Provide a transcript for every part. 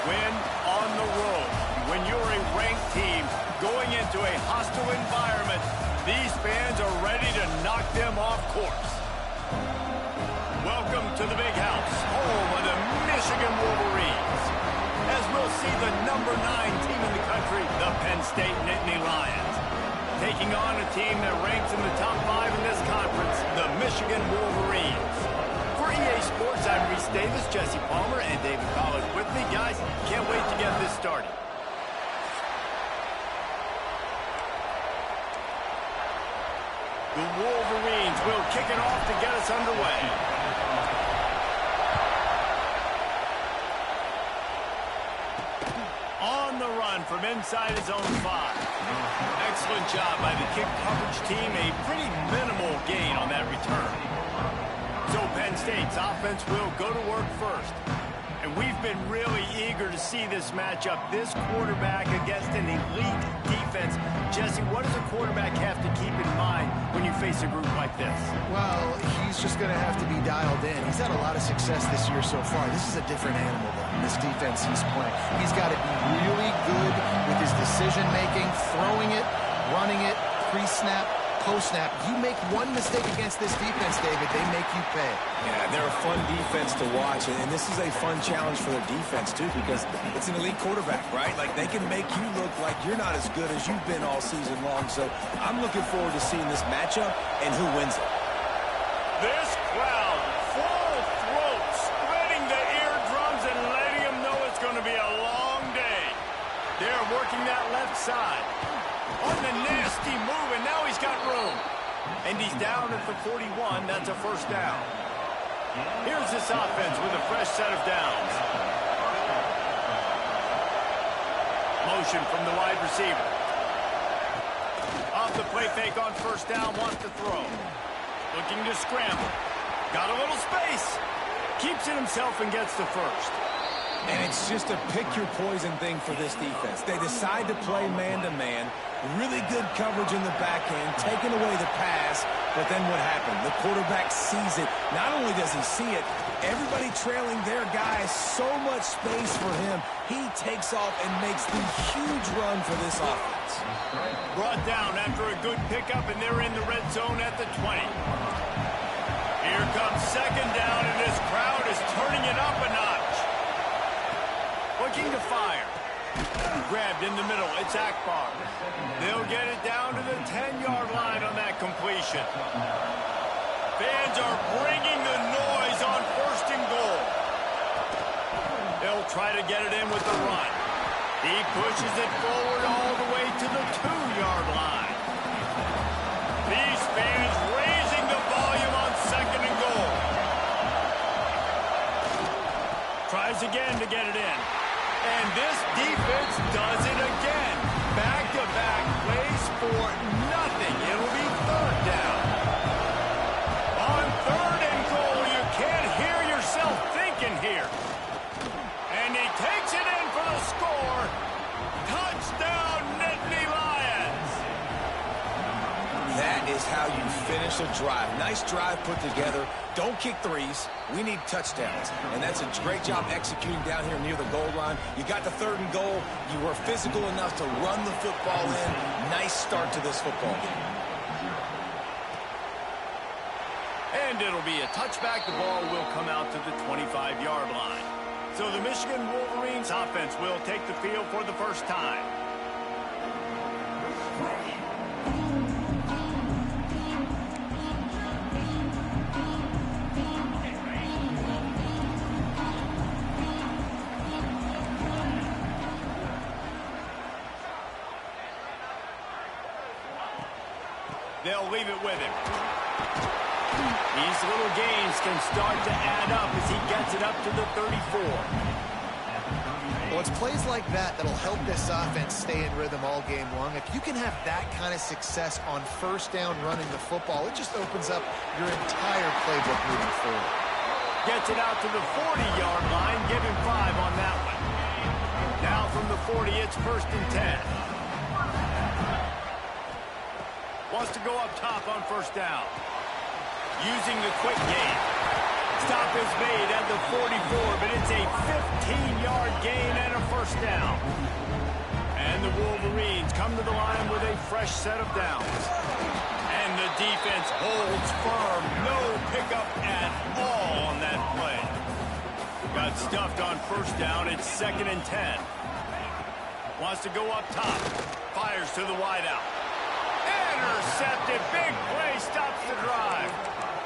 Win on the road. When you're a ranked team going into a hostile environment, these fans are ready to knock them off course. Welcome to the Big House, home of the Michigan Wolverines. As we'll see the #9 team in the country, the Penn State Nittany Lions, taking on a team that ranks in the top 5 in this conference, the Michigan Wolverines. For EA Sports, I'm Reese Davis, Jesse Palmer, and David Collins with me. Guys, can't wait to get this started. The Wolverines will kick it off to get us underway. On the run from inside his own 5. Excellent job by the kick coverage team. A pretty minimal gain on that return. So Penn State's offense will go to work first. And we've been really eager to see this matchup. This quarterback against an elite defense. Jesse, what does a quarterback have to keep in mind when you face a group like this? Well, he's just going to have to be dialed in. He's had a lot of success this year so far. This is a different animal than this defense he's playing. He's got to be really good with his decision-making, throwing it, running it, pre-snap, post-snap. You make one mistake against this defense, David, they make you pay. Yeah, they're a fun defense to watch, and this is a fun challenge for their defense, too, because it's an elite quarterback, right? Like, they can make you look like you're not as good as you've been all season long. So I'm looking forward to seeing this matchup and who wins it. This crowd, full throat, spreading the eardrums and letting them know it's going to be a long day. They're working that left side. On the nasty move, and now he's got room. And he's down at the 41. That's a first down. Here's this offense with a fresh set of downs. Motion from the wide receiver. Off the play fake on first down, wants to throw. Looking to scramble. Got a little space. Keeps it himself and gets the first. And it's just a pick-your-poison thing for this defense. They decide to play man-to-man. Really good coverage in the back end, taking away the pass, but then what happened? The quarterback sees it. Not only does he see it, everybody trailing their guy, so much space for him. He takes off and makes the huge run for this offense. Brought down after a good pickup, and they're in the red zone at the 20. Here comes second down, and this crowd is turning it up a notch. Looking to fire. Grabbed in the middle. It's Akbar. They'll get it down to the 10-yard line on that completion. Fans are bringing the noise on first and goal. They'll try to get it in with the run. He pushes it forward all the way to the 2-yard line. These fans raising the volume on second and goal. Tries again to get it in. And this defense does it again. Back-to-back plays for nothing. It'll be third down. On third and goal, you can't hear yourself thinking here. And he takes it in for the score. Touchdown, Nittany Lions. That is how you finish a drive. Nice drive put together. Don't kick threes. We need touchdowns. And that's a great job executing down here near the goal line. You got the third and goal. You were physical enough to run the football in. Nice start to this football game. And it'll be a touchback. The ball will come out to the 25-yard line. So the Michigan Wolverines offense will take the field for the first time. They'll leave it with him. These little gains can start to add up as he gets it up to the 34. Well, it's plays like that that'll help this offense stay in rhythm all game long. If you can have that kind of success on first down running the football, it just opens up your entire playbook moving forward. Gets it out to the 40-yard line. Give him 5 on that one. Now from the 40, it's first and 10. Wants to go up top on first down. Using the quick game. Stop is made at the 44, but it's a 15-yard gain and a first down. And the Wolverines come to the line with a fresh set of downs. And the defense holds firm. No pickup at all on that play. Got stuffed on first down. It's 2nd and 10. Wants to go up top. Fires to the wideout. Intercepted. Big play stops the drive.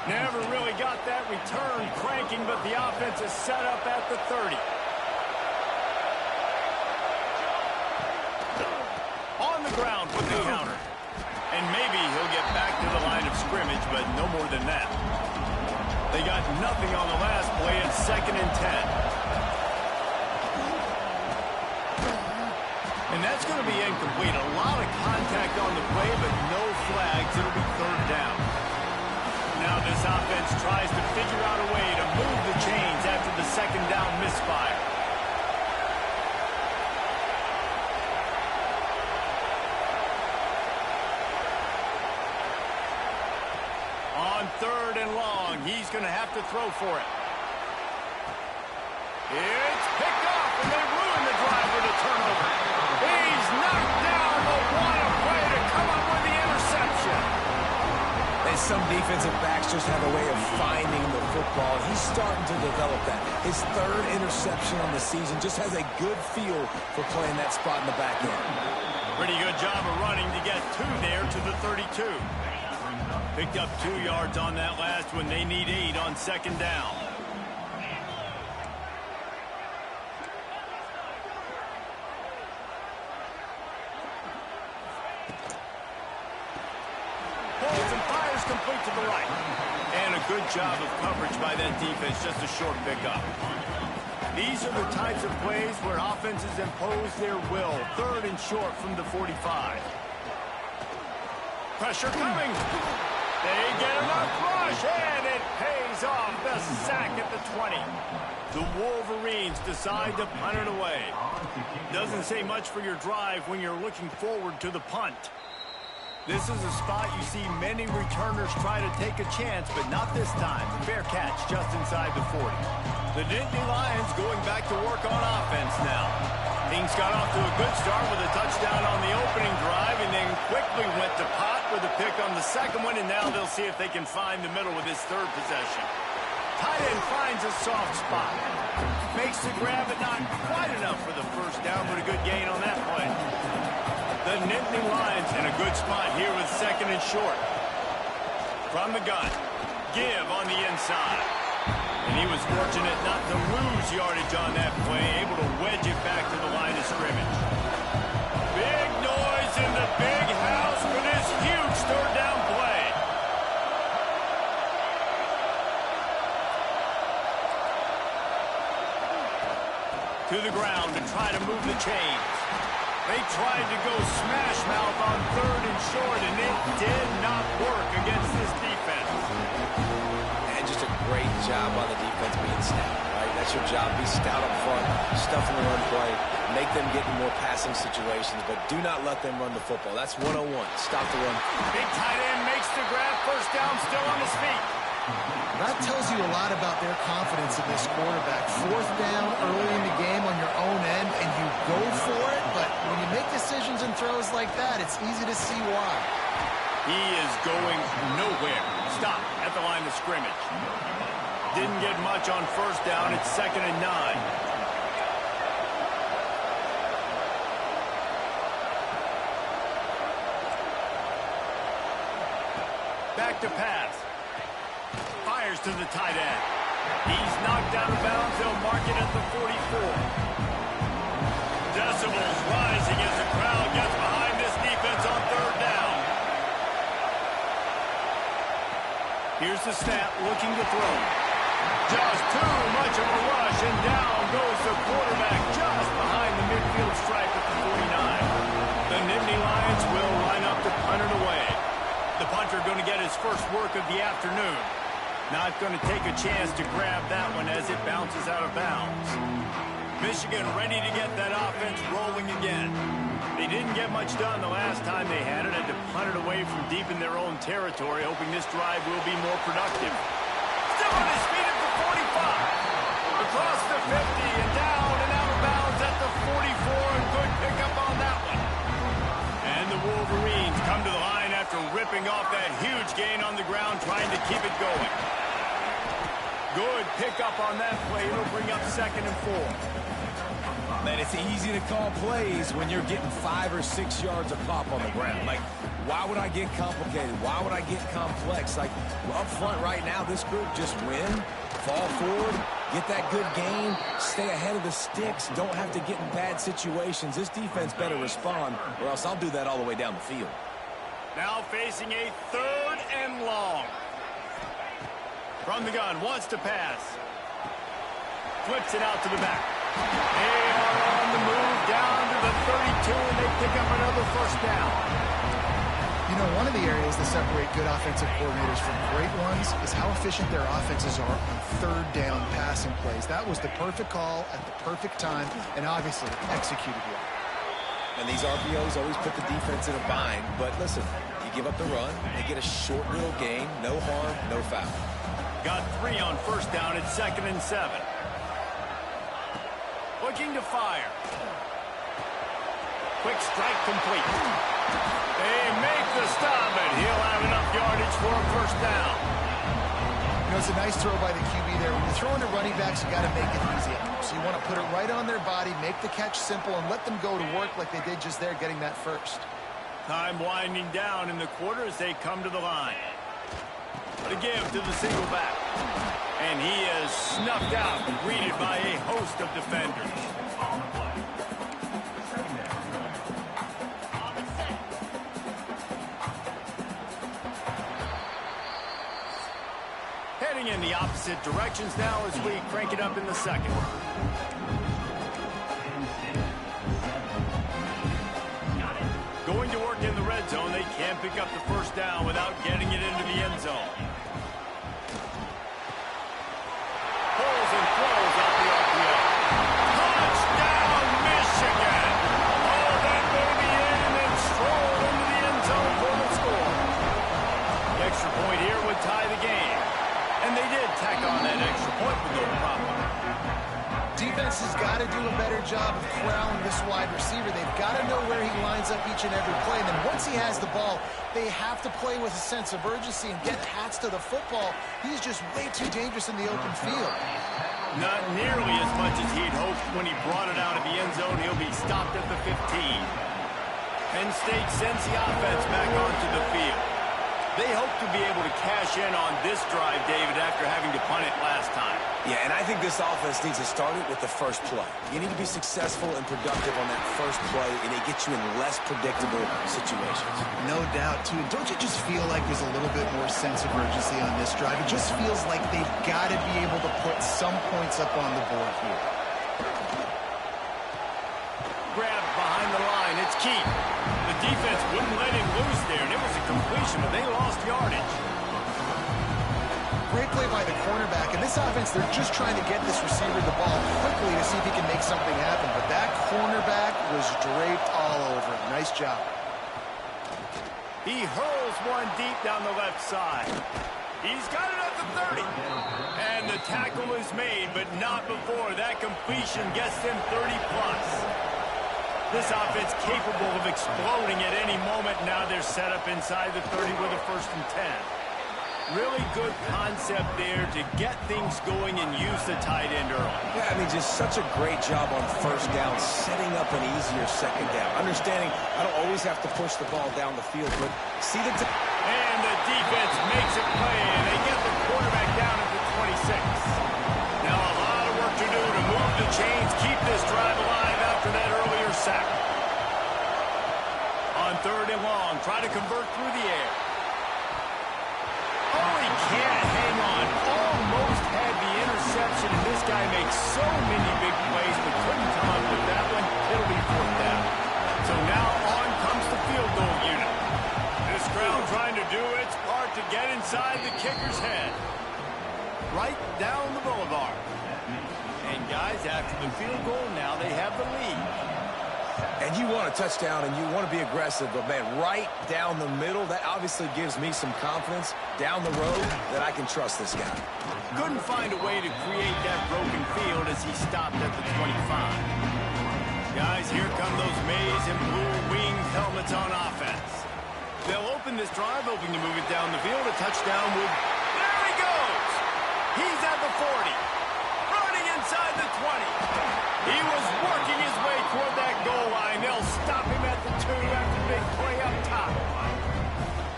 Never really got that return cranking, but the offense is set up at the 30. On the ground with the counter. And maybe he'll get back to the line of scrimmage, but no more than that. They got nothing on the last play. It's 2nd and 10. And that's going to be incomplete. A lot of contact on the play, but no flags. It'll be 3rd down. Now this offense tries to figure out a way to move the chains after the 2nd down misfire. On 3rd and long, he's going to have to throw for it. It's picked off, and they ruin the drive with a turnover. He's knocked down, but what a play to come up with the interception. And some defensive backs just have a way of finding the football. He's starting to develop that. His 3rd interception on the season just has a good feel for playing that spot in the back end. Pretty good job of running to get 2 there to the 32. Picked up 2 yards on that last one. They need 8 on 2nd down. Pulls and fires complete to the right. And a good job of coverage by that defense. Just a short pickup. These are the types of plays where offenses impose their will. 3rd and short from the 45. Pressure coming. They get enough rush, and it pays off. The sack at the 20. The Wolverines decide to punt it away. Doesn't say much for your drive when you're looking forward to the punt. This is a spot you see many returners try to take a chance, but not this time. The fair catch just inside the 40. The Nittany Lions going back to work on offense now. Things got off to a good start with a touchdown on the opening drive and then quickly went to pot with a pick on the 2nd one, and now they'll see if they can find the middle with this 3rd possession. Tight end finds a soft spot. Makes the grab, but not quite enough for the first down, but a good gain on that play. The Nittany Lions in a good spot here with 2nd and short. From the gun, Give on the inside. And he was fortunate not to lose yardage on that play, able to wedge it back to the line of scrimmage. Big noise in the big house for this huge 3rd down play. To the ground to try to move the chains. They tried to go smash mouth on 3rd and short, and it did not work against this defense. And just a great job on the defense being stout, right? That's your job. Be stout up front, stuff in the run play, make them get in more passing situations, but do not let them run the football. That's 101. Stop the run. Big tight end makes the grab. First down, still on his feet. That tells you a lot about their confidence in this quarterback. 4th down early in the game on your own end, and you go for it, but when you make decisions and throws like that, it's easy to see why. He is going nowhere. Stop at the line of scrimmage. Didn't get much on first down. It's 2nd and 9. Back to pass. Fires to the tight end. He's knocked out of bounds. They'll mark it at the 44. Decibels rising as the crowd gets behind this defense on 3rd down. Here's the snap, looking to throw. Just too much of a rush, and down goes the quarterback just behind the midfield stripe at the 49. The Nittany Lions will line up to punt it away. The punter going to get his first work of the afternoon. Not going to take a chance to grab that one as it bounces out of bounds. Michigan ready to get that offense rolling again. They didn't get much done the last time they had it. Had to punt it away from deep in their own territory, hoping this drive will be more productive. Still on his feet at the across the 50 and down and out of bounds at the 44. A good pickup on that one. And the Wolverines come to the line after ripping off that huge gain on the ground, trying to keep it going. Good pickup on that play. It'll bring up 2nd and 4. Man, it's easy to call plays when you're getting 5 or 6 yards a pop on the ground. Like, why would I get complicated? Why would I get complex? Like, up front right now, this group just win, fall forward, get that good gain, stay ahead of the sticks, don't have to get in bad situations. This defense better respond, or else I'll do that all the way down the field. Now facing a 3rd and long. From the gun, wants to pass. Flips it out to the back. They are on the move down to the 32, and they pick up another 1st down. You know, one of the areas that separate good offensive coordinators from great ones is how efficient their offenses are on 3rd down passing plays. That was the perfect call at the perfect time, and obviously executed well. And these RPOs always put the defense in a bind, but listen, you give up the run, they get a short little gain, no harm, no foul. Got 3 on 1st down at 2nd and 7. Looking to fire. Quick strike complete. They make the stop, and he'll have enough yardage for a 1st down. You know, it's a nice throw by the QB there. When you're throwing to running backs, you got to make it easy. So you want to put it right on their body, make the catch simple, and let them go to work like they did just there, getting that 1st. Time winding down in the quarter as they come to the line. The give to the single back. And he is snuffed out, greeted by a host of defenders. Heading in the opposite directions now as we crank it up in the 2nd. Going to work in the red zone, they can't pick up the 1st down without getting it into the end zone. Pulls and throws out the RPO. Touchdown, Michigan! Oh, that baby in and then strolled into the end zone for the score. The extra point here would tie the game. And they did tack on that extra point with no problem. Defense has got to do a better job of corralling this wide receiver. They've got to know where he lines up each and every play. And then once he has the ball, they have to play with a sense of urgency and get hats to the football. He's just way too dangerous in the open field. Not nearly as much as he'd hoped when he brought it out of the end zone. He'll be stopped at the 15. Penn State sends the offense back onto the field. They hope to be able to cash in on this drive, David, after having to punt it last time. Yeah, and I think this offense needs to start it with the 1st play. You need to be successful and productive on that 1st play, and it gets you in less predictable situations. No doubt, too. Don't you just feel like there's a little bit more sense of urgency on this drive? It just feels like they've got to be able to put some points up on the board here. Grabbed behind the line. It's Keith. The defense wouldn't let him loose there, and it was a completion, but they lost yardage. Great play by the cornerback. In this offense, they're just trying to get this receiver the ball quickly to see if he can make something happen. But that cornerback was draped all over him. Nice job. He hurls one deep down the left side. He's got it at the 30. And the tackle is made, but not before that completion gets them 30-plus. This offense capable of exploding at any moment. Now they're set up inside the 30 with a 1st and 10. Really good concept there to get things going and use the tight end early. Yeah, I mean, just such a great job on 1st down, setting up an easier 2nd down. Understanding I don't always have to push the ball down the field, but see the... And the defense makes it play, and they get the quarterback down at the 26. Now a lot of work to do to move the chains, keep this drive alive after that earlier sack. On 3rd and long, try to convert through the air. Oh, he can't hang on. Almost had the interception, and this guy makes so many big plays, but couldn't come up with that one. It'll be 4th down. So now on comes the field goal unit. This crowd trying to do its part to get inside the kicker's head. Right down the boulevard. And guys, after the field goal, now they have the lead. And you want a touchdown and you want to be aggressive, but, man, right down the middle, that obviously gives me some confidence down the road that I can trust this guy. Couldn't find a way to create that broken field as he stopped at the 25. Guys, here come those maize and blue winged helmets on offense. They'll open this drive, hoping to move it down the field. A touchdown would... There he goes! He's at the 40. Running inside the 20. He was working his way toward that goal line. They'll stop him at the 2 after the big play up top.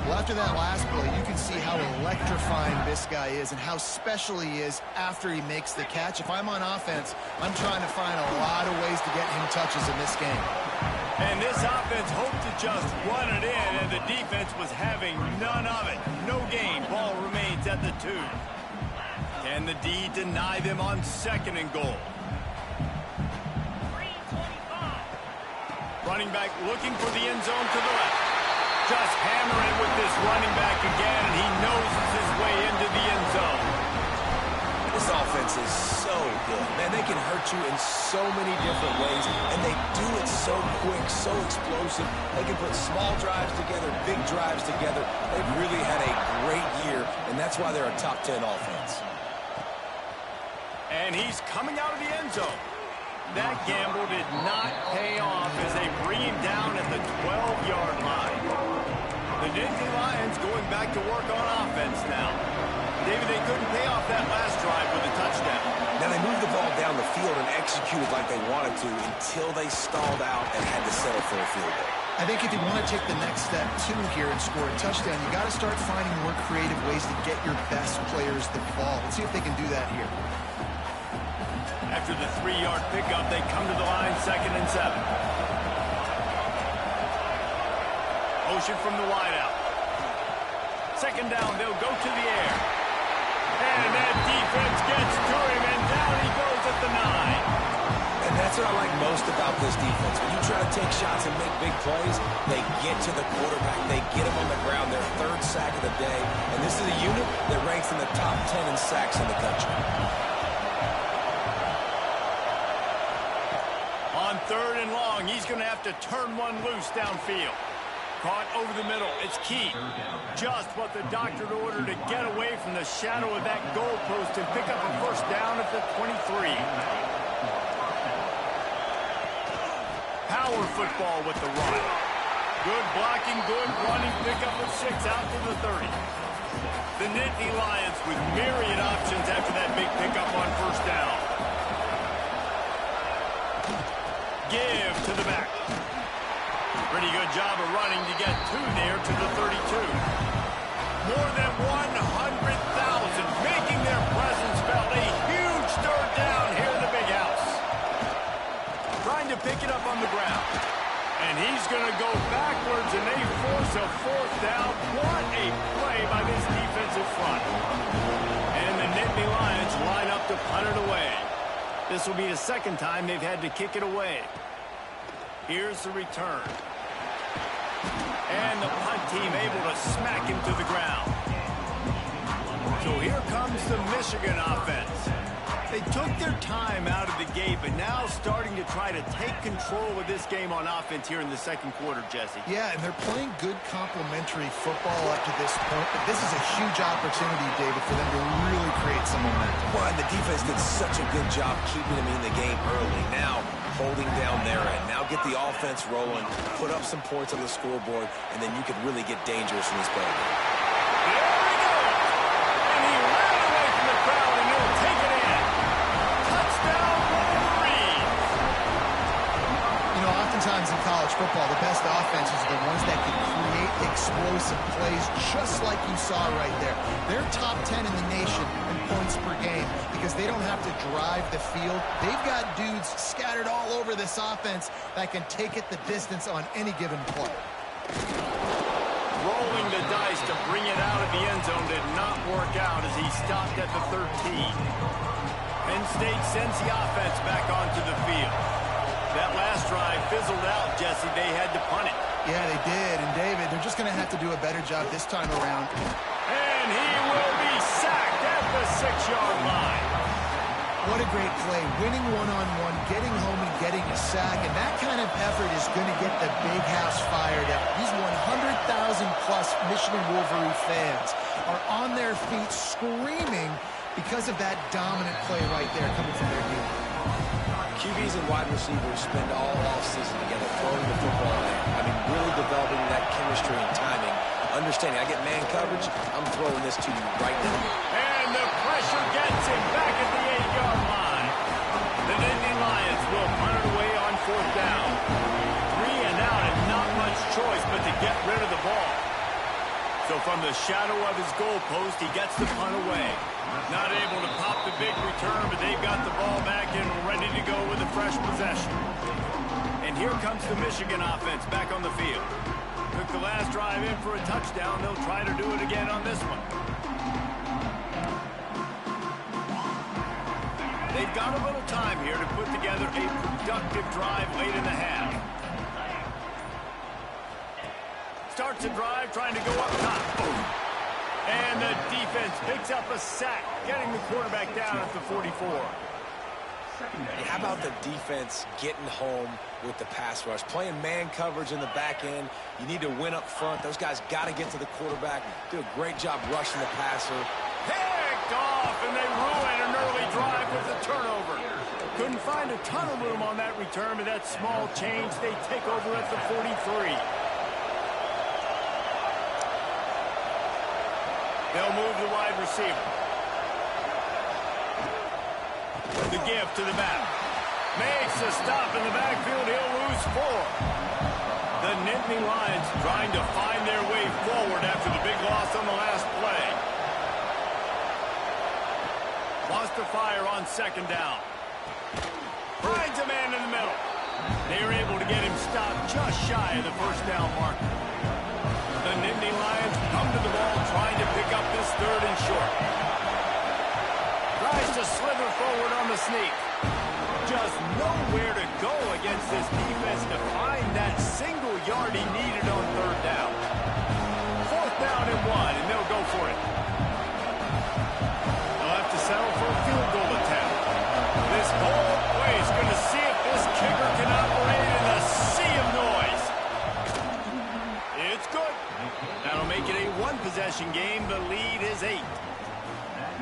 Well, after that last play, you can see how electrifying this guy is and how special he is after he makes the catch. If I'm on offense, I'm trying to find a lot of ways to get him touches in this game. And this offense hoped to just run it in, and the defense was having none of it. No gain. Ball remains at the 2. Can the D deny them on 2nd and goal? Running back looking for the end zone to the left. Just hammering with this running back again, and he noses his way into the end zone. This offense is so good. Man, they can hurt you in so many different ways, and they do it so quick, so explosive. They can put small drives together, big drives together. They've really had a great year, and that's why they're a top 10 offense. And he's coming out of the end zone. That gamble did not pay off as they bring him down at the 12-yard line. The Nittany Lions going back to work on offense now. David, they couldn't pay off that last drive with a touchdown. Now, they moved the ball down the field and executed like they wanted to until they stalled out and had to settle for a field goal. I think if you want to take the next step, too, here and score a touchdown, you got to start finding more creative ways to get your best players the ball. Let's see if they can do that here. After the 3-yard pickup, they come to the line, 2nd and 7. Motion from the wideout. 2nd down, they'll go to the air. And that defense gets to him, and down he goes at the 9. And that's what I like most about this defense. When you try to take shots and make big plays, they get to the quarterback. They get him on the ground. Their 3rd sack of the day. And this is a unit that ranks in the top 10 in sacks in the country. On 3rd and long, he's going to have to turn one loose downfield. Caught over the middle. It's key. Just what the doctor ordered to get away from the shadow of that goalpost and pick up a 1st down at the 23. Power football with the run. Good blocking, good running, pick up of 6 out to the 30. The Nittany Lions with myriad options after that big pickup on 1st down. Give to the back. Pretty good job of running to get 2 there to the 32. More than 100,000 making their presence felt. A huge 3rd down here in the big house. Trying to pick it up on the ground. And he's going to go backwards, and they force a 4th down. What a play by this defensive front. And the Nittany Lions line up to punt it away. This will be the 2nd time they've had to kick it away. Here's the return. And the punt team able to smack him to the ground. So here comes the Michigan offense. They took their time out of the gate, but now starting to try to take control of this game on offense here in the 2nd quarter, Jesse. Yeah, and they're playing good complementary football up to this point, but this is a huge opportunity, David, for them to really create some momentum. Well, and the defense did such a good job keeping them in the game early. Now, holding down their end. Now get the offense rolling, put up some points on the scoreboard, and then you could really get dangerous in this ball game. There he goes! And he ran away from the crowd, and they'll take it in. Touchdown, Wolverines! You know, oftentimes in college football, the best offenses are the ones that can create explosive plays, just like you saw right there. They're top 10 in the nation in points per game because they don't have to drive the field. They've got dudes scattered all over this offense that can take it the distance on any given play. Rolling the dice to bring it out of the end zone did not work out as he stopped at the 13. Penn State sends the offense back onto the field. That last drive fizzled out, Jesse. They had to punt it. Yeah, they did. And, David, they're just going to have to do a better job this time around. And he will be sacked at the 6-yard line. What a great play. Winning one-on-one, getting home and getting a sack, and that kind of effort is going to get the big house fired up. These 100,000-plus Michigan Wolverine fans are on their feet screaming because of that dominant play right there coming from their unit. QBs and wide receivers spend all offseason together throwing the football in. I mean, really developing that chemistry and timing. Understanding, I get man coverage, I'm throwing this to you right now. And the pressure gets him back at the 8-yard line. The Nittany Lions will punt it away on 4th down. 3 and out and not much choice but to get rid of the ball. So from the shadow of his goalpost, he gets the punt away. Not able to pop the big return, but they've got the ball back and ready to go with a fresh possession. And here comes the Michigan offense back on the field. Took the last drive in for a touchdown. They'll try to do it again on this one. They've got a little time here to put together a productive drive late in the half. Starts a drive trying to go up top. And the defense picks up a sack, getting the quarterback down at the 44. How about the defense getting home with the pass rush? Playing man coverage in the back end. You need to win up front. Those guys got to get to the quarterback. Do a great job rushing the passer. Picked off, and they ruin an early drive with a turnover. Couldn't find a ton of room on that return, but that small change, they take over at the 43. They'll move the wide receiver. The give to the back. Makes a stop in the backfield. He'll lose 4. The Nittany Lions trying to find their way forward after the big loss on the last play. Lost to fire on 2nd down. Finds a man in the middle. They were able to get him stopped just shy of the 1st down marker. The Nittany Lions come to the ball trying to pick up this 3rd and short. Tries to slither forward on the sneak. Just nowhere to go against this defense to find that single yard he needed on 3rd down. 4th down and 1, and they'll go for it. They'll have to settle for a field goal attempt. This whole play is going to see if this kicker can operate in a sea of noise. It's good. That'll make it a 1-possession game. The lead is 8.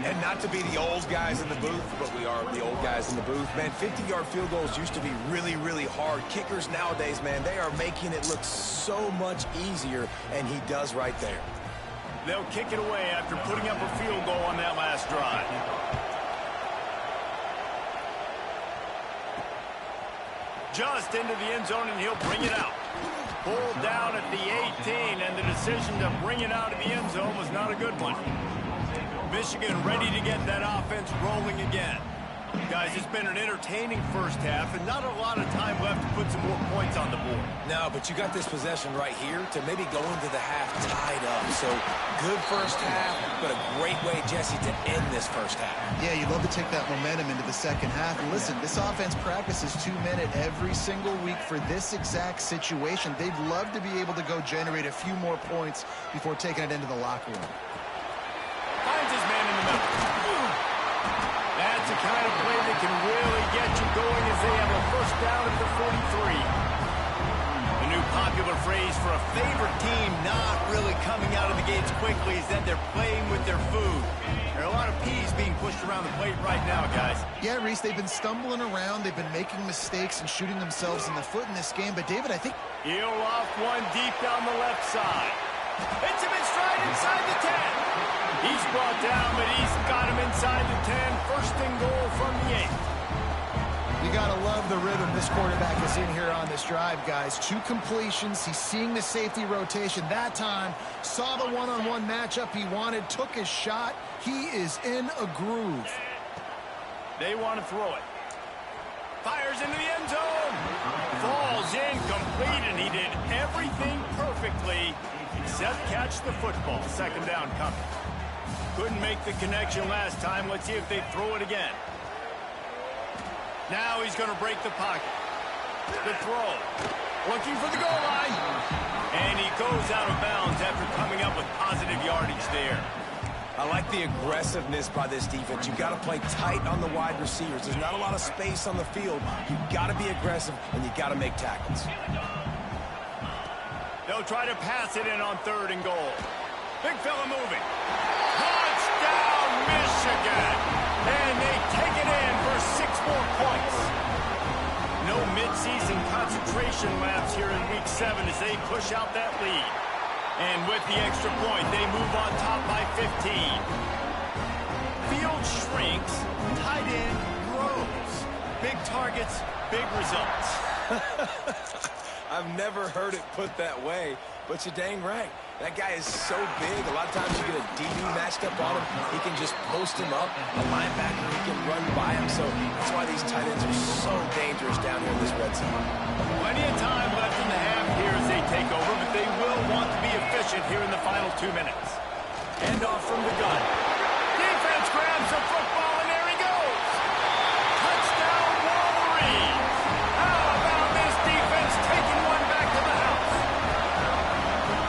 And not to be the old guys in the booth, but we are the old guys in the booth. Man, 50-yard field goals used to be really, really hard. Kickers nowadays, man, they are making it look so much easier, and he does right there. They'll kick it away after putting up a field goal on that last drive. Just into the end zone, and he'll bring it out. Pulled down at the 18, and the decision to bring it out of the end zone was not a good one. Michigan ready to get that offense rolling again. Guys, it's been an entertaining first half and not a lot of time left to put some more points on the board. No, but you got this possession right here to maybe go into the half tied up. So good first half, but a great way, Jesse, to end this first half. Yeah, you'd love to take that momentum into the second half. And listen, this offense practices 2-minute every single week for this exact situation. They'd love to be able to go generate a few more points before taking it into the locker room. Finds his man in the middle. That's the kind of play that can really get you going as they have a 1st down at the 43. The new popular phrase for a favorite team not really coming out of the gates quickly is that they're playing with their food. There are a lot of peas being pushed around the plate right now, guys. Yeah, Reese, they've been stumbling around. They've been making mistakes and shooting themselves in the foot in this game. But, David, I think... He'll loft one deep down the left side. Hits him in stride inside the 10. He's brought down, but he's got him inside the 10. 1st and goal from the 8. You got to love the rhythm this quarterback is in here on this drive, guys. 2 completions. He's seeing the safety rotation. That time, saw the one-on-one matchup he wanted, took his shot. He is in a groove. They want to throw it. Fires into the end zone. Falls incomplete, and he did everything perfectly except catch the football. 2nd down coming. Couldn't make the connection last time. Let's see if they throw it again. Now he's going to break the pocket. The throw. Looking for the goal line. And he goes out of bounds after coming up with positive yardage there. I like the aggressiveness by this defense. You got to play tight on the wide receivers. There's not a lot of space on the field. You got to be aggressive, and you got to make tackles. They'll try to pass it in on 3rd and goal. Big fella moving. Touchdown, Michigan! And they take it in for 6 more points. No midseason concentration laps here in Week 7 as they push out that lead. And with the extra point, they move on top by 15. Field shrinks, tight end grows. Big targets, big results. I've never heard it put that way, but you're dang right. That guy is so big. A lot of times you get a DB matched up on him. He can just post him up. A linebacker, he can run by him. So that's why these tight ends are so dangerous down here in this red zone. Plenty of time left in the half here as they take over, but they will want to be efficient here in the final 2 minutes. Hand off from the gun. Defense grabs the football, and there he goes. Touchdown, Wolverine. How about this defense taking one back to the house?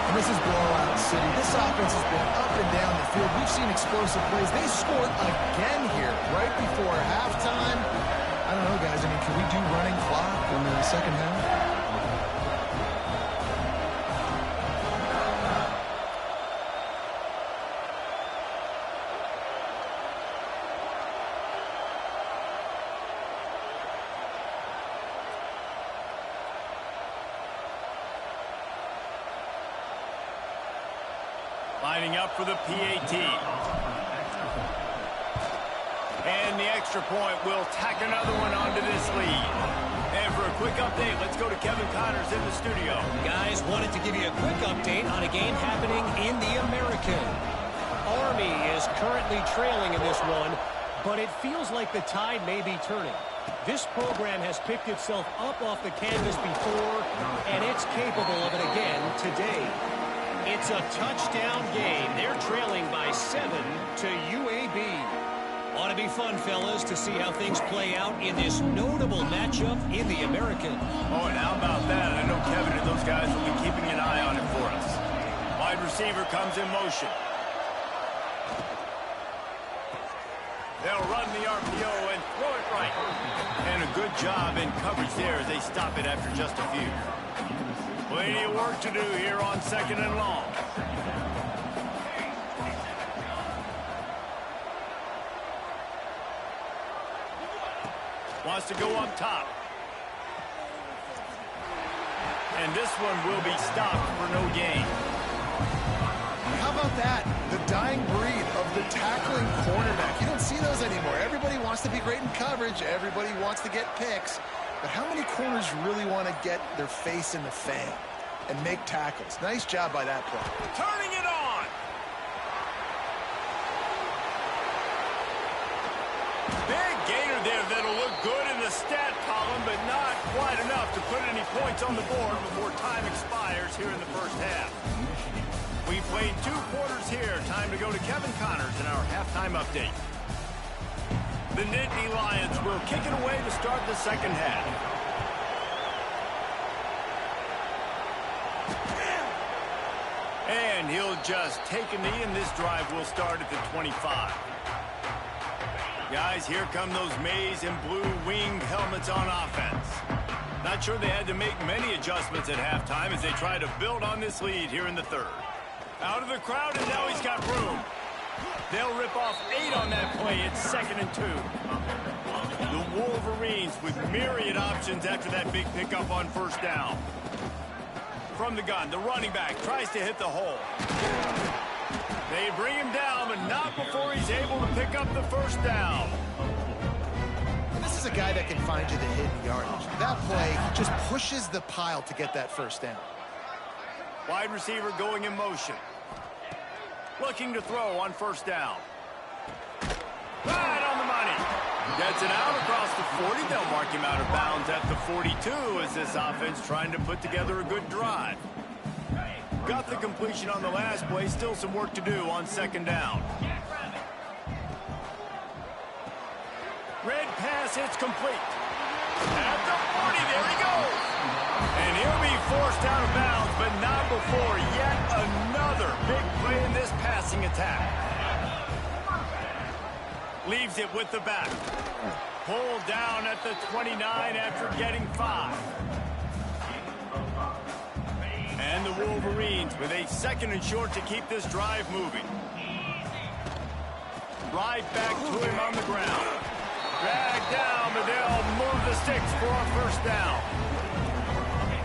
And this is blowout city. This offense has been up and down the field. We've seen explosive plays. They scored again here right before halftime. I don't know, guys. I mean, can we do running clock in the second half? Lining up for the PAT. And the extra point will tack another one onto this lead. And for a quick update, let's go to Kevin Connors in the studio. Guys, wanted to give you a quick update on a game happening in the American. Army is currently trailing in this one, but it feels like the tide may be turning. This program has picked itself up off the canvas before, and it's capable of it again today. It's a touchdown game. They're trailing by 7 to UAB. Ought to be fun, fellas, to see how things play out in this notable matchup in the American. Oh, and how about that? I know Kevin and those guys will be keeping an eye on it for us. Wide receiver comes in motion. They'll run the RPO and throw it right. And a good job in coverage there as they stop it after just a few. Plenty of work to do here on 2nd and long. Wants to go up top. And this one will be stopped for no gain. How about that? The dying breed of the tackling cornerback. You don't see those anymore. Everybody wants to be great in coverage. Everybody wants to get picks. But how many corners really want to get their face in the fan and make tackles? Nice job by that play. Turning it on. Big gainer there that'll look good in the stat column, but not quite enough to put any points on the board before time expires here in the first half. We played 2 quarters here. Time to go to Kevin Connors in our halftime update. The Nittany Lions will kick it away to start the second half. And he'll just take a knee, and this drive will start at the 25. Guys, here come those maize and blue winged helmets on offense. Not sure they had to make many adjustments at halftime as they try to build on this lead here in the third. Out of the crowd, and now he's got room. They'll rip off 8 on that play. It's 2nd and 2. The Wolverines with myriad options after that big pickup on first down. From the gun, the running back tries to hit the hole. They bring him down, but not before he's able to pick up the first down. And this is a guy that can find you the hidden yardage. That play, he just pushes the pile to get that first down. Wide receiver going in motion. Looking to throw on first down. Right on the money. Gets it out across the 40. They'll mark him out of bounds at the 42 as this offense trying to put together a good drive. Got the completion on the last play. Still some work to do on second down. Red pass hits complete. At the 40, there he goes. And he'll be forced out of bounds, but not before yet another big play in this passing attack. Leaves it with the back. Pulled down at the 29 after getting 5. And the Wolverines with a 2nd and short to keep this drive moving. Right back to him on the ground. Dragged down, but they'll move the sticks for a 1st down.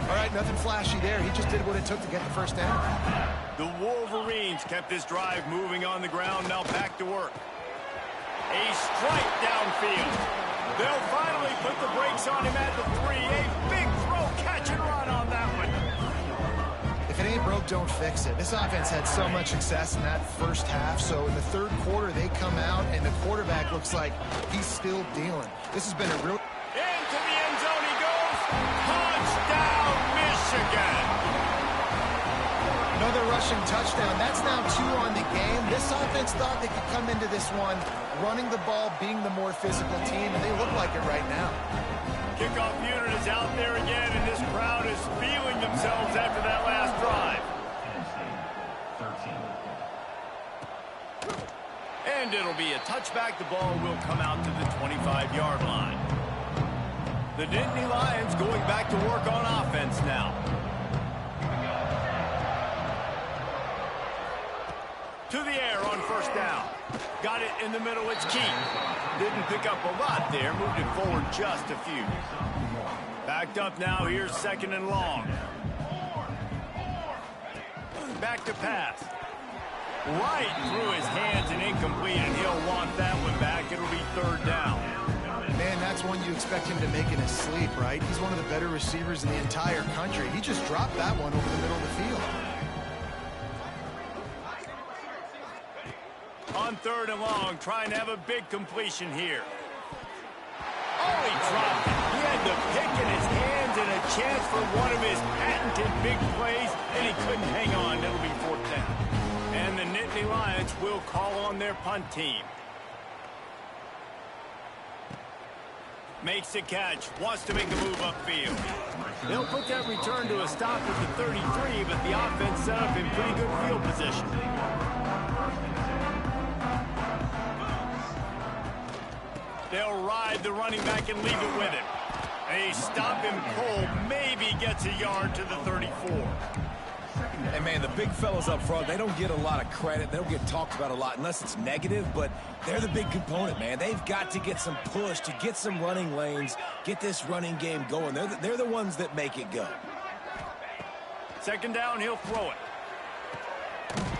All right, nothing flashy there. He just did what it took to get the 1st down. The Wolverines kept this drive moving on the ground. Now back to work. A strike downfield. They'll finally put the brakes on him at the 3. A big throw, catch and run on that one. If it ain't broke, don't fix it. This offense had so much success in that 1st half, so in the 3rd quarter, they come out, and the quarterback looks like he's still dealing. This has been a real... Into the end zone he goes. Touchdown, Michigan. Another rushing touchdown. That's now 2 on the game. This offense thought they could come into this one running the ball, being the more physical team, and they look like it right now. Kickoff unit is out there again, and this crowd is feeling themselves after that last drive. And it'll be a touchback. The ball will come out to the 25-yard line. The Nittany Lions going back to work on offense now. To the air on 1st down. Got it in the middle, it's Keith. Didn't pick up a lot there, moved it forward just a few. Backed up now, here's 2nd and long. Back to pass. Right through his hands and incomplete, and he'll want that one back. It'll be 3rd down. Man, that's one you expect him to make in his sleep, right? He's one of the better receivers in the entire country. He just dropped that one over the middle of the field. On 3rd and long, trying to have a big completion here. Oh, he dropped it. He had the pick in his hands and a chance for one of his patented big plays, and he couldn't hang on. It'll be 4th down. And the Nittany Lions will call on their punt team. Makes the catch, wants to make a move upfield. They'll put that return to a stop at the 33, but the offense set up in pretty good field position. They'll ride the running back and leave it with him. They stop him cold, maybe gets a yard to the 34. And, man, the big fellas up front, they don't get a lot of credit. They don't get talked about a lot unless it's negative, but they're the big component, man. They've got to get some push to get some running lanes, get this running game going. They're the ones that make it go. 2nd down, he'll throw it.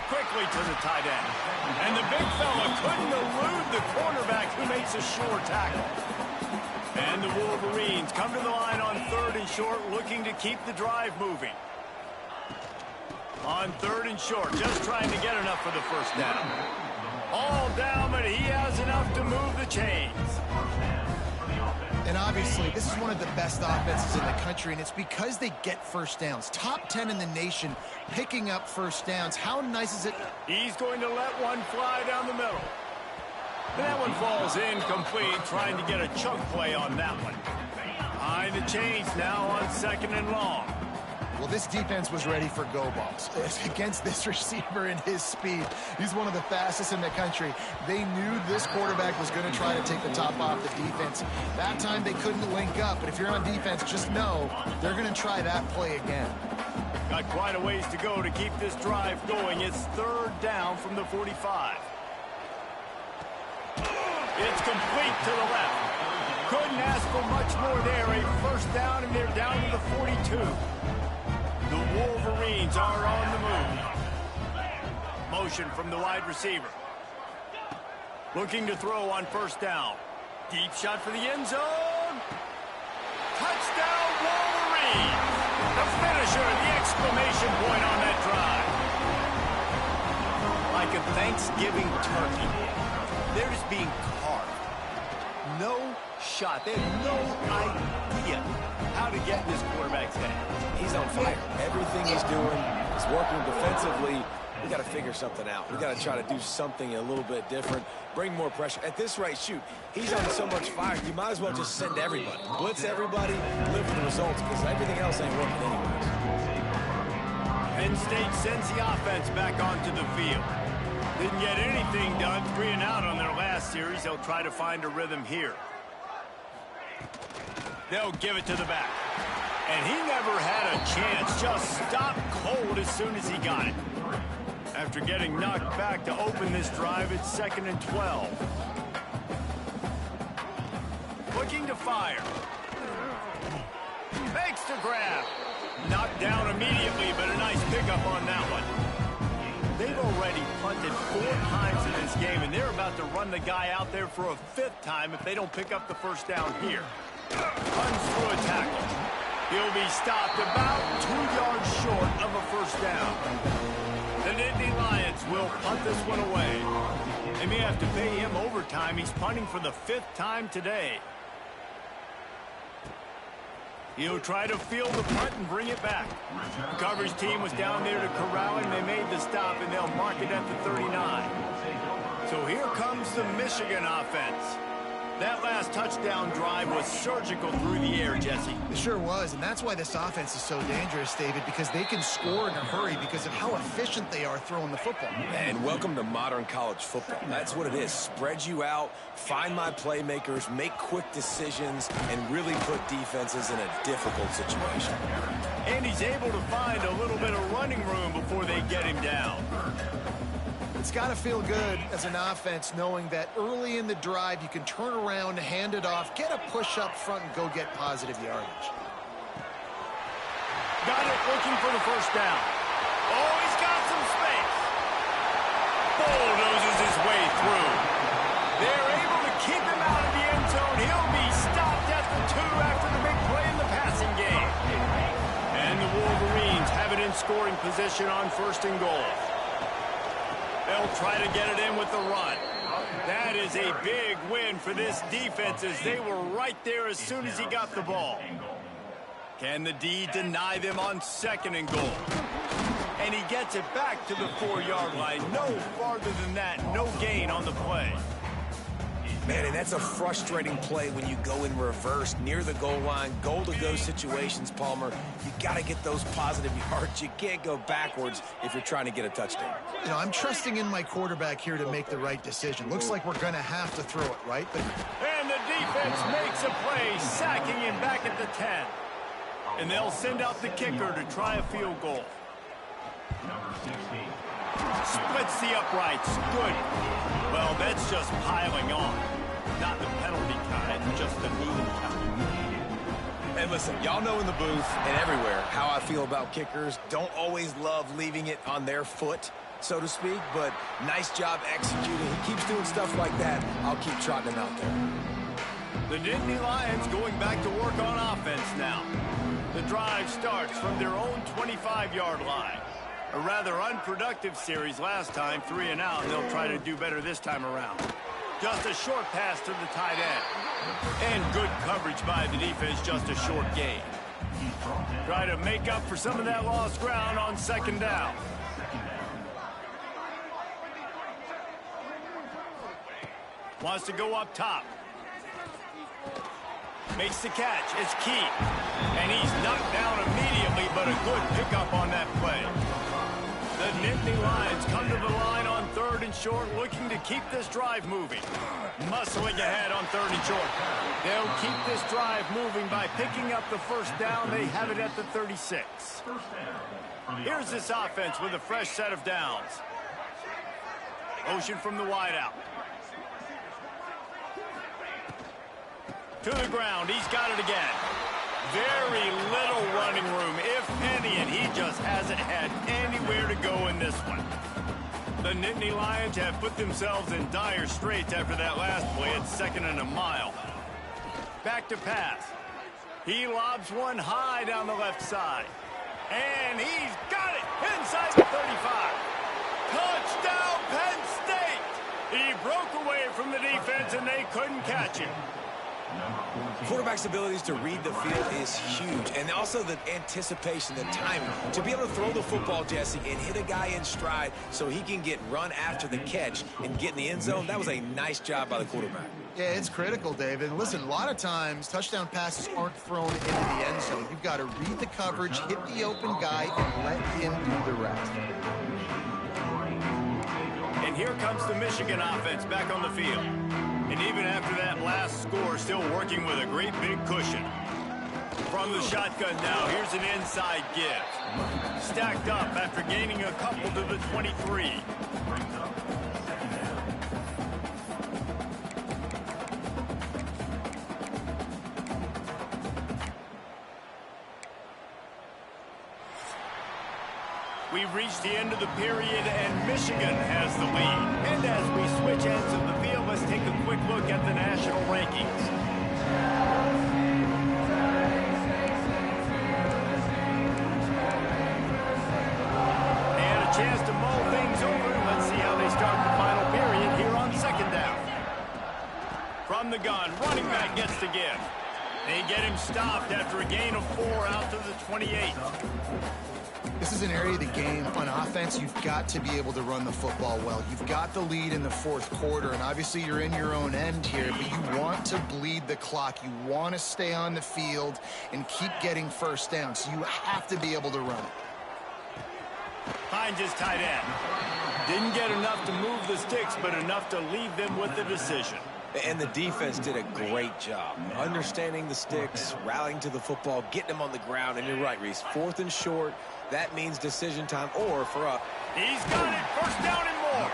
Quickly to the tight end. And the big fella couldn't elude the cornerback who makes a sure tackle. And the Wolverines come to the line on 3rd and short, looking to keep the drive moving. On 3rd and short, just trying to get enough for the 1st down. All down, but he has enough to move the chains. And obviously, this is one of the best offenses in the country, and it's because they get 1st downs. Top 10 in the nation picking up 1st downs. How nice is it? He's going to let one fly down the middle. And that one falls incomplete, trying to get a chunk play on that one. Behind the chains now on 2nd and long. Well, this defense was ready for go balls. Against this receiver and his speed, he's one of the fastest in the country. They knew this quarterback was going to try to take the top off the defense. That time they couldn't link up, but if you're on defense, just know they're going to try that play again. Got quite a ways to go to keep this drive going. It's 3rd down from the 45. It's complete to the left. Couldn't ask for much more there. A 1st down, and they're down to the 42. The Wolverines are on the move. Motion from the wide receiver. Looking to throw on 1st down. Deep shot for the end zone. Touchdown, Wolverines. The finisher, the exclamation point on that drive. Like a Thanksgiving turkey. They're just being carved. No shot. They have no idea how to get in this quarterback's head. He's on fire. Everything he's doing is working defensively. We got to figure something out. We got to try to do something a little bit different, bring more pressure. At this rate, shoot, he's on so much fire, you might as well just send everybody. Blitz everybody, live for the results, because everything else ain't working anyways. Penn State sends the offense back onto the field. Didn't get anything done, 3 and out on their last series, they'll try to find a rhythm here. They'll give it to the back. And he never had a chance. Just stopped cold as soon as he got it. After getting knocked back to open this drive, it's 2nd and 12. Looking to fire. Makes the grab. Knocked down immediately, but a nice pickup on that one. They've already punted 4 times in this game, and they're about to run the guy out there for a 5th time if they don't pick up the first down here. Runs through a tackle. He'll be stopped about 2 yards short of a first down. The Nittany Lions will punt this one away. They may have to pay him overtime. He's punting for the 5th time today. He'll try to field the punt and bring it back. The coverage team was down there to corral him. They made the stop, and they'll mark it at the 39. So here comes the Michigan offense. That last touchdown drive was surgical through the air, Jesse. It sure was, and that's why this offense is so dangerous, David, because they can score in a hurry because of how efficient they are throwing the football. And welcome to modern college football. That's what it is. Spread you out, find my playmakers, make quick decisions, and really put defenses in a difficult situation. And he's able to find a little bit of running room before they get him down. It's got to feel good as an offense knowing that early in the drive you can turn around, hand it off, get a push up front, and go get positive yardage. Got it, looking for the first down. Oh, he's got some space. Bulldozes his way through. They're able to keep him out of the end zone. He'll be stopped at the 2 after the big play in the passing game. And the Wolverines have it in scoring position on 1st and goal. They'll try to get it in with the run. That is a big win for this defense as they were right there as soon as he got the ball. Can the D deny them on 2nd and goal? And he gets it back to the 4-yard line. No farther than that. No gain on the play. Man, and that's a frustrating play when you go in reverse near the goal line, goal-to-go situations, Palmer. You got to get those positive yards. You can't go backwards if you're trying to get a touchdown. You know, I'm trusting in my quarterback here to make the right decision. Looks like we're going to have to throw it, right? But and the defense makes a play, sacking him back at the 10. And they'll send out the kicker to try a field goal. Splits the uprights. Good. Well, that's just piling on. Not the penalty kind, just the mean kind. And listen, y'all know in the booth and everywhere how I feel about kickers. Don't always love leaving it on their foot, so to speak, but nice job executing. He keeps doing stuff like that. I'll keep trotting him out there. The Nittany Lions going back to work on offense now. The drive starts from their own 25-yard line. A rather unproductive series last time, 3 and out, and they'll try to do better this time around. Just a short pass to the tight end. And good coverage by the defense, just a short gain. Try to make up for some of that lost ground on 2nd down. Wants to go up top. Makes the catch. It's key. And he's knocked down immediately, but a good pickup on that play. The Nittany Lions come to the line on 3rd and short, looking to keep this drive moving. Muscling ahead on 3rd and short. They'll keep this drive moving by picking up the first down. They have it at the 36. Here's this offense with a fresh set of downs. Motion from the wideout. To the ground. He's got it again. Very little running room, if any, and he just hasn't had anywhere to go in this one. The Nittany Lions have put themselves in dire straits after that last play at 2nd and a mile. Back to pass. He lobs one high down the left side. And he's got it inside the 35. Touchdown, Penn State! He broke away from the defense, and they couldn't catch him. Quarterback's abilities to read the field is huge, and also the anticipation, the timing. To be able to throw the football, Jesse, and hit a guy in stride so he can get run after the catch and get in the end zone, that was a nice job by the quarterback. yeah, it's critical, David. And listen, a lot of times touchdown passes aren't thrown into the end zone. You've got to read the coverage, hit the open guy, and let him do the rest. And And here comes the Michigan offense back on the field. And even after that last score, still working with a great big cushion. From the shotgun now, here's an inside give. Stacked up after gaining a couple to the 23. We've reached the end of the period, and Michigan has the lead. And as we switch ends of the field, let's take a quick look at the national rankings. And a chance to mull things over. Let's see how they start the final period here on second down. From the gun, running back gets the give. They get him stopped after a gain of 4 out to the 28. This is an area of the game. On offense, you've got to be able to run the football well. You've got the lead in the fourth quarter, and obviously you're in your own end here, but you want to bleed the clock. You want to stay on the field and keep getting first down, so you have to be able to run it. Hines is tight end. Didn't get enough to move the sticks, but enough to leave them with the decision. And the defense did a great job understanding the sticks, rallying to the football, getting them on the ground. And you're right, Reese, 4th and short. That means decision time, or for up. He's got it. First down and more.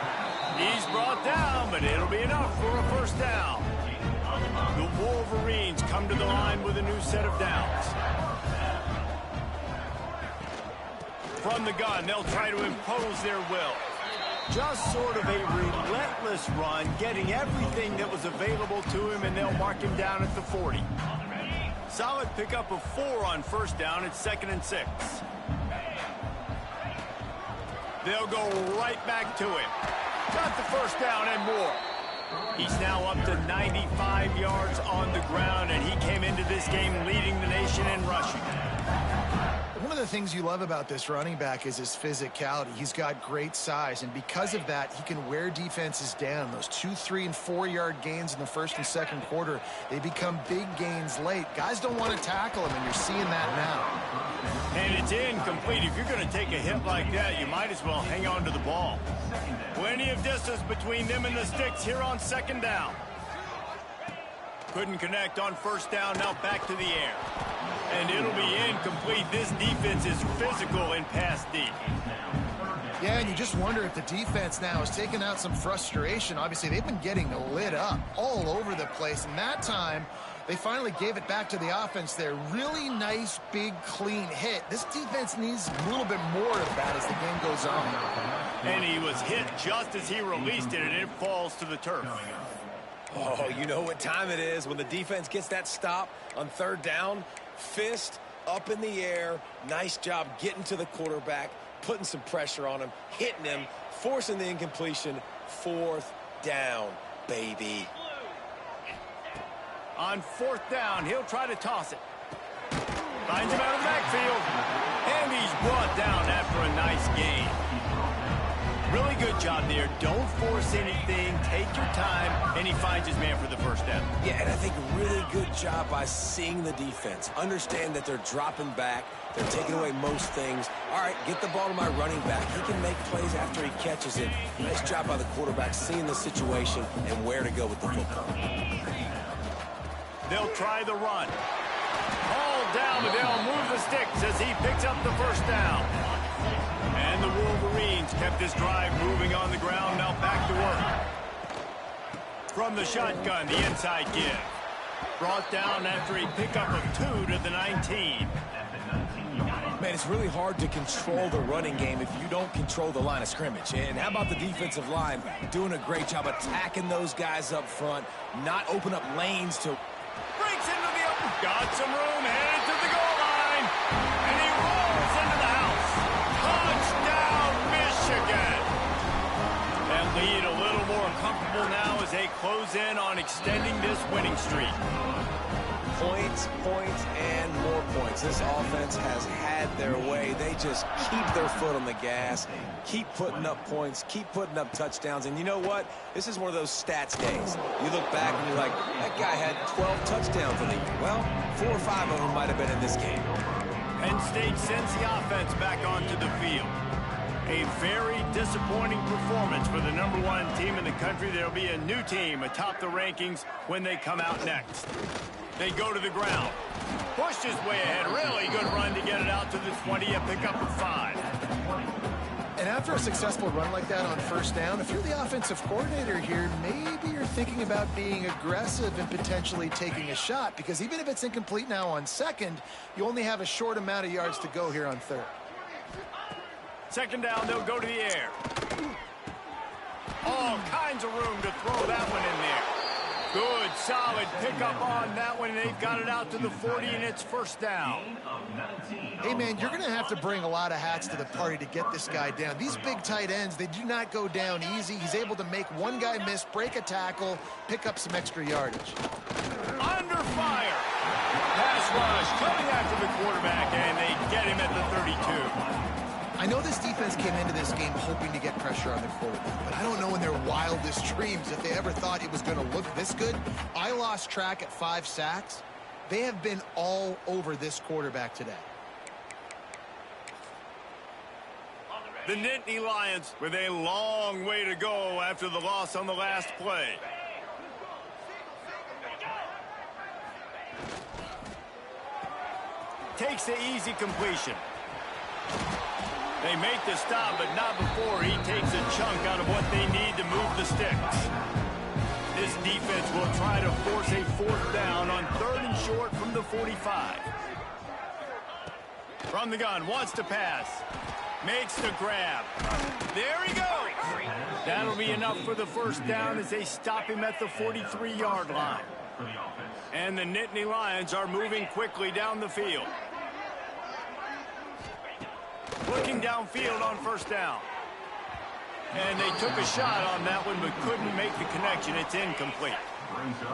He's brought down, but it'll be enough for a first down. The Wolverines come to the line with a new set of downs. From the gun, they'll try to impose their will. Just sort of a relentless run, getting everything that was available to him, and they'll mark him down at the 40. Solid pickup of 4 on first down. It's 2nd and 6. They'll go right back to him. Got the first down and more. He's now up to 95 yards on the ground, and he came into this game leading the nation in rushing. One of the things you love about this running back is his physicality. He's got great size, and because of that, he can wear defenses down. Those 2, 3, and 4-yard gains in the first and second quarter, they become big gains late. Guys don't want to tackle him, and you're seeing that now. And it's incomplete. If you're going to take a hit like that, you might as well hang on to the ball. Plenty of distance between them and the sticks here on second down. Couldn't connect on first down. Now back to the air. And it'll be incomplete. This defense is physical in pass deep. Yeah, and you just wonder if the defense now has taken out some frustration. Obviously, they've been getting lit up all over the place. And that time, they finally gave it back to the offense there. Really nice, big, clean hit. This defense needs a little bit more of that as the game goes on. And he was hit just as he released it, and it falls to the turf. Oh, you know what time it is when the defense gets that stop on third down. Fist up in the air. Nice job getting to the quarterback, putting some pressure on him, hitting him, forcing the incompletion. 4th down, baby. On 4th down, he'll try to toss it. Finds him out of the backfield. And he's brought down after a nice gain. Really good job there. Don't force anything. Take your time. And he finds his man for the first down. Yeah, and I think a really good job by seeing the defense. Understand that they're dropping back. They're taking away most things. All right, get the ball to my running back. He can make plays after he catches it. Nice job by the quarterback seeing the situation and where to go with the football. They'll try the run. All down, but they'll move the sticks as he picks up the first down. And the Wolverines kept this drive moving on the ground. Now back to work. From the shotgun, the inside give. Brought down after a pickup of 2 to the 19. Man, it's really hard to control the running game if you don't control the line of scrimmage. And how about the defensive line doing a great job attacking those guys up front, not open up lanes to... Breaks into the open. Got some room, headed to the goal line. And he rolls into the house. Touchdown, Michigan. And lead a little more comfortable now as they close in on extending this winning streak. Points, points, and more points. This offense has had their way. They just keep their foot on the gas, keep putting up points, keep putting up touchdowns. And you know what? This is one of those stats days. You look back and you're like, that guy had 12 touchdowns in the year. Well, 4 or 5 of them might have been in this game. Penn State sends the offense back onto the field. A very disappointing performance for the #1 team in the country. There'll be a new team atop the rankings when they come out next. They go to the ground. Pushed his way ahead. Really good run to get it out to the 20. A pickup of 5. And after a successful run like that on first down, if you're the offensive coordinator here, maybe you're thinking about being aggressive and potentially taking a shot, because even if it's incomplete now on second, you only have a short amount of yards to go here on third. Second down, they'll go to the air. All kinds of room to throw that one in there. Good, solid pickup on that one. They've got it out to the 40, and it's first down. Hey, man, you're going to have to bring a lot of hats to the party to get this guy down. These big tight ends, they do not go down easy. He's able to make one guy miss, break a tackle, pick up some extra yardage. Under fire. Pass rush coming after the quarterback, and they get him at the 32. I know this defense came into this game hoping to get pressure on the quarterback, but I don't know in their wildest dreams if they ever thought it was going to look this good. I lost track at 5 sacks. They have been all over this quarterback today. The Nittany Lions with a long way to go after the loss on the last play. Takes the easy completion. They make the stop, but not before he takes a chunk out of what they need to move the sticks. This defense will try to force a 4th down on 3rd and short from the 45. From the gun, wants to pass. Makes the grab. There he goes. That'll be enough for the first down as they stop him at the 43-yard line. And the Nittany Lions are moving quickly down the field. Looking downfield on first down. And they took a shot on that one, but couldn't make the connection. It's incomplete.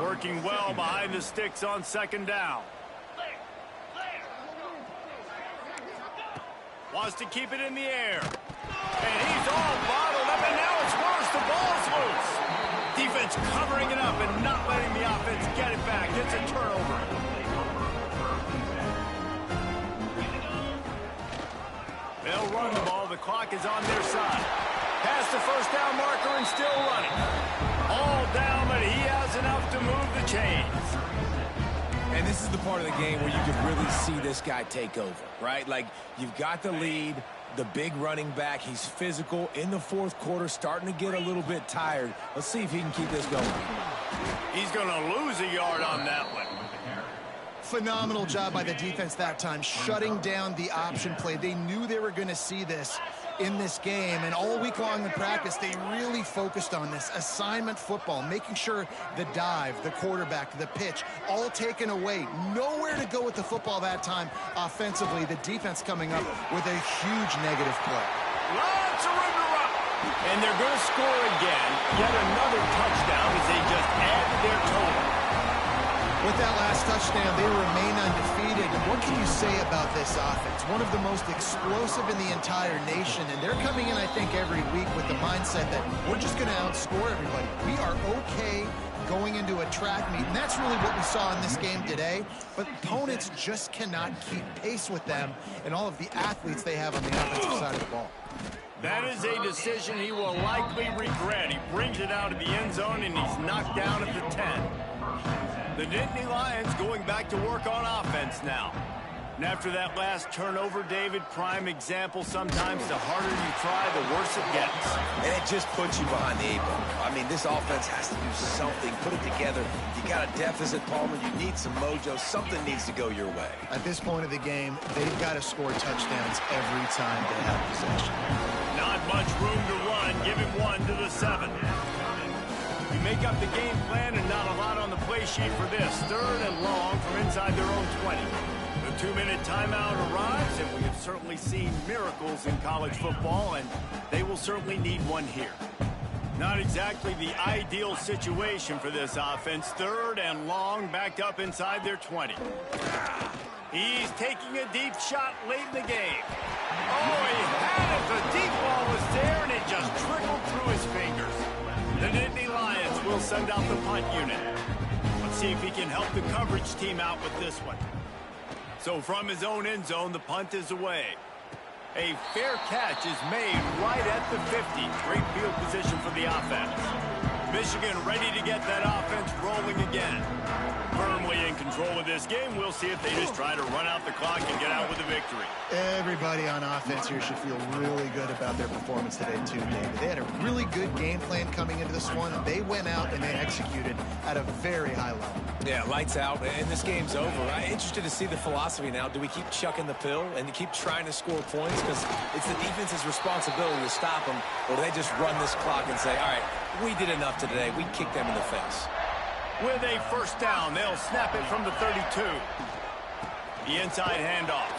Working well behind the sticks on second down. Wants to keep it in the air. And he's all bottled up, and now it's worse. The ball's loose. Defense covering it up and not letting the offense get it back. It's a turnover. They'll run the ball. The clock is on their side. Past the first down marker and still running. All down, but he has enough to move the chains. And this is the part of the game where you can really see this guy take over, right? Like, you've got the lead, the big running back. He's physical in the 4th quarter, starting to get a little bit tired. Let's see if he can keep this going. He's going to lose a yard on that one. Phenomenal job by the defense that time, shutting down the option play. They knew they were going to see this in this game, and all week long in practice, they really focused on this assignment football, making sure the dive, the quarterback, the pitch, all taken away. Nowhere to go with the football that time offensively. The defense coming up with a huge negative play. Lots of room to run. And they're going to score again. Yet another touchdown as they just add to their total. With that last touchdown, they remain undefeated. And what can you say about this offense? One of the most explosive in the entire nation. And they're coming in, I think, every week with the mindset that we're just going to outscore everybody. We are okay going into a track meet. And that's really what we saw in this game today. But opponents just cannot keep pace with them and all of the athletes they have on the offensive side of the ball. That is a decision he will likely regret. He brings it out of the end zone, and he's knocked down at the 10. The Nittany Lions going back to work on offense now. And after that last turnover, David, prime example, sometimes the harder you try, the worse it gets. And it just puts you behind the 8 ball. I mean, this offense has to do something, put it together. You got a deficit, Palmer. You need some mojo. Something needs to go your way. At this point of the game, they've got to score touchdowns every time they have possession. Not much room to run. Give him 1 to the 7. You make up the game plan and not a lot on the play sheet for this. 3rd and long from inside their own 20. The 2-minute timeout arrives, and we have certainly seen miracles in college football, and they will certainly need one here. Not exactly the ideal situation for this offense. 3rd and long, backed up inside their 20. He's taking a deep shot late in the game. Oh, he had it. The deep ball was there, and it just trickled through his fingers. The Nittany Lions will send out the punt unit. Let's see if he can help the coverage team out with this one. So from his own end zone, the punt is away. A fair catch is made right at the 50. Great field position for the offense. Michigan ready to get that offense rolling again. Firmly in control of this game. We'll see if they just try to run out the clock and get out with a victory. Everybody on offense here should feel really good about their performance today too, David. They had a really good game plan coming into this one, and they went out and they executed at a very high level. Yeah, lights out, and this game's over. I'm interested to see the philosophy now. Do we keep chucking the pill and keep trying to score points? Because it's the defense's responsibility to stop them, or do they just run this clock and say, all right, we did enough today. We kicked them in the face. With a first down, they'll snap it from the 32. The inside handoff.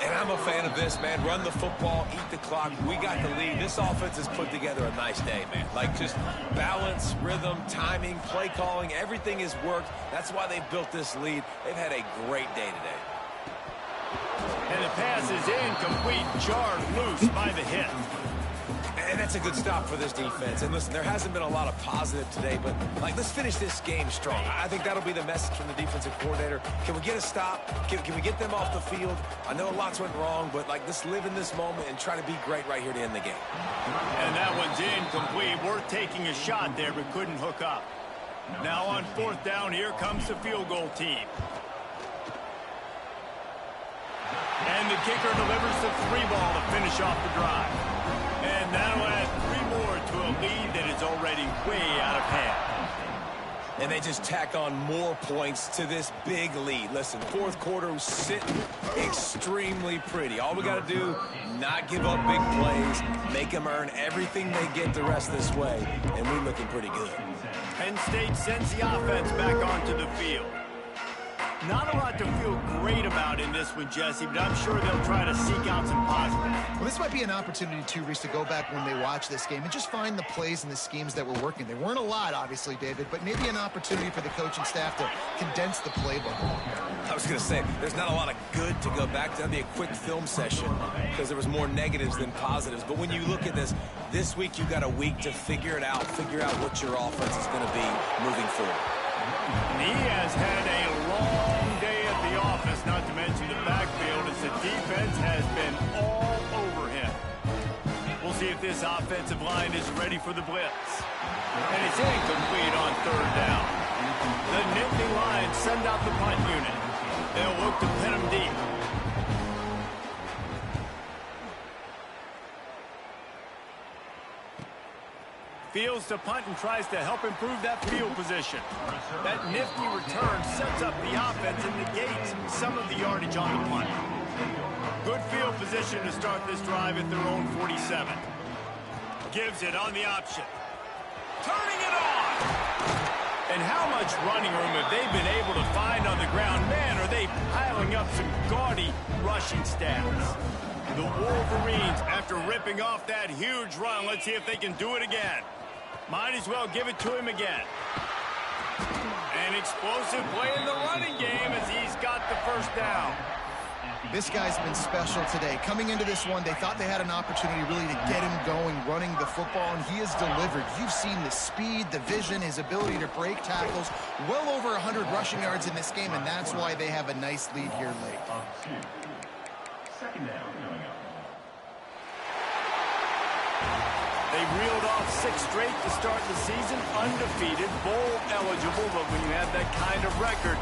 And I'm a fan of this, man. Run the football, eat the clock. We got the lead. This offense has put together a nice day, man. Like just balance, rhythm, timing, play calling, everything has worked. That's why they've built this lead. They've had a great day today. And the pass is incomplete, jarred loose by the hit. And that's a good stop for this defense. And listen, there hasn't been a lot of positive today, but like, let's finish this game strong. I think that'll be the message from the defensive coordinator. Can we get a stop? Can we get them off the field? I know lots went wrong, but like, let's live in this moment and try to be great right here to end the game. And that one's incomplete. Worth taking a shot there, but couldn't hook up. Now on fourth down, here comes the field goal team. And the kicker delivers the 3-ball to finish off the drive. And that'll add 3 more to a lead that is already way out of hand. And they just tack on more points to this big lead. Listen, fourth quarter was sitting extremely pretty. All we got to do, not give up big plays, make them earn everything they get the rest this way, and we're looking pretty good. Penn State sends the offense back onto the field. Not a lot to feel great about in this one, Jesse, but I'm sure they'll try to seek out some positives. Well, this might be an opportunity, too, Reese, to go back when they watch this game and just find the plays and the schemes that were working. There weren't a lot, obviously, David, but maybe an opportunity for the coaching staff to condense the playbook. I was going to say, there's not a lot of good to go back to. That'd be a quick film session because there was more negatives than positives. But when you look at this week you got a week to figure it out, figure out what your offense is going to be moving forward. And he has had a long day at the office, not to mention the backfield, as the defense has been all over him. We'll see if this offensive line is ready for the blitz. And it's incomplete on third down. The Nittany Lions send out the punt unit. They'll look to pin him deep. Fields to punt and tries to help improve that field position. That nifty return sets up the offense and negates some of the yardage on the punt. Good field position to start this drive at their own 47. Gives it on the option. Turning it on! And how much running room have they been able to find on the ground? Man, are they piling up some gaudy rushing stats. The Wolverines, after ripping off that huge run, let's see if they can do it again. Might as well give it to him again. An explosive play in the running game as he's got the first down. This guy's been special today. Coming into this one, they thought they had an opportunity really to get him going, running the football, and he has delivered. You've seen the speed, the vision, his ability to break tackles. Well over 100 rushing yards in this game, and that's why they have a nice lead here late. Second down. They reeled off 6 straight to start the season, undefeated, bowl eligible, but when you have that kind of record,